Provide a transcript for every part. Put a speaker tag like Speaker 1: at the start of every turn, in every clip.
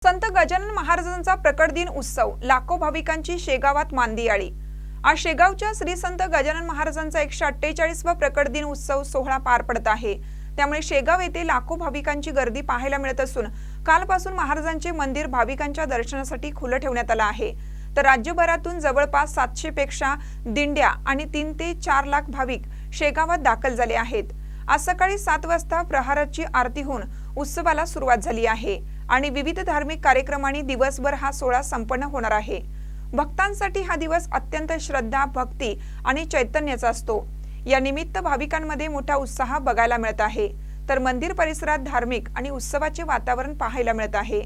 Speaker 1: संत गजानन महाराजांचा प्रकट दिन उत्सव, लाखो भाविकांची शेगावात मांदियाळी। आज शेगावच्या श्री संत गजानन महाराजांचा 148वा प्रकट दिन उत्सव सोहळा पार पडत आहे। त्यामुळे शेगाव येथे लाखो भाविकांची गर्दी पाहायला मिळत असून कालपासून महाराजांचे मंदिर भाविकांच्या दर्शनासाठी खुले ठेवण्यात आले आहे। तर राज्यभरातून जवळपास 700 पेक्षा दिंड्या आणि 3 ते 4 लाख भाविक शेगावात दाखल झाले आहेत। आज सकाळी 7 वाजता प्रहाराची आरती होऊन उत्सवाला सुरुवात झाली आहे आणि विविध धार्मिक कार्यक्रमांनी दिवसभर हा सोहळा संपन्न होणार आहे। भक्तांसाठी हा दिवस अत्यंत श्रद्धा, भक्ती आणि चैतन्याचा असतो। या निमित्त भाविकांमध्ये मोठा उत्साह बघायला मिळत आहे। तर मंदिर परिसरात धार्मिक आणि उत्सवाचे वातावरण पाहायला मिळत आहे।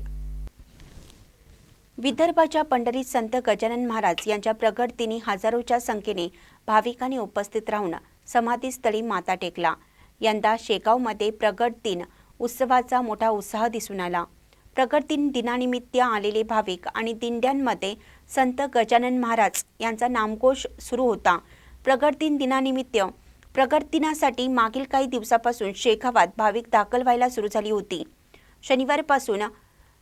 Speaker 2: विदर्भाच्या पंढरीत संत गजानन महाराज यांच्या प्रकट दिनी हजारोच्या संख्येने भाविकांनी उपस्थित राहून समाधीस्थळी माथा टेकला। यंदा शेगावमध्ये प्रकट दिन उत्सवाचा मोठा उत्साह दिसून आला। प्रकट दिनानिमित्त आलेले भाविक आणि दिंड्यांमध्ये संत गजानन महाराज यांचा नामघोष सुरू होता। प्रकट दिनानिमित्त प्रकट दिनासाठी मागील काही दिवसापासून शेगावात भाविक दाखल व्हायला सुरू झाली होती। शनिवारपासून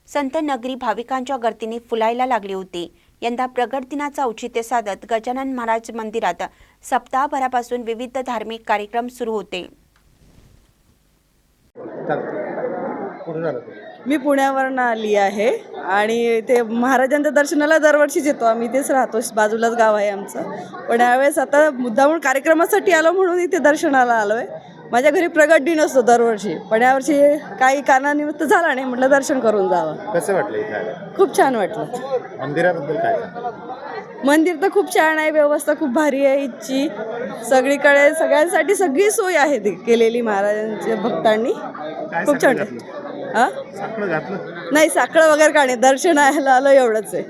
Speaker 2: संत नगरी भाविकांच्या गर्दीने फुलायला लागली होती। यंदा प्रकट दिनाचा औचित्य साधत गजानन महाराज मंदिरात सप्ताहभरापासून विविध धार्मिक कार्यक्रम सुरू होते।
Speaker 3: मी पुण्यावरून आली आहे आणि ते महाराजांच्या दर्शनाला दरवर्षीच येतो आम्ही, इथेच राहतो, बाजूलाच गाव आहे आमचं। पण यावेळेस आता मुद्दामून कार्यक्रमासाठी आलो म्हणून इथे दर्शनाला आलो आहे। माझ्या घरी प्रकट दिन असतो दरवर्षी, पण यावर्षी काही कारणानिमित्त झाला नाही, म्हटलं दर्शन करून जावं।
Speaker 4: कसं वाटलं इथे आलं?
Speaker 3: खूप छान वाटलं।
Speaker 4: मंदिराबद्दल काय?
Speaker 3: मंदिर तर खूप छान आहे, व्यवस्था खूप भारी आहे इथची, सगळीकडे सगळ्यांसाठी सगळी सोय आहे ती केलेली महाराजांच्या भक्तांनी। खूप छान।
Speaker 4: साखळं घातलं?
Speaker 3: नाही, साखळं वगैरे का नाही, दर्शनाला आलो एवढंच आहे।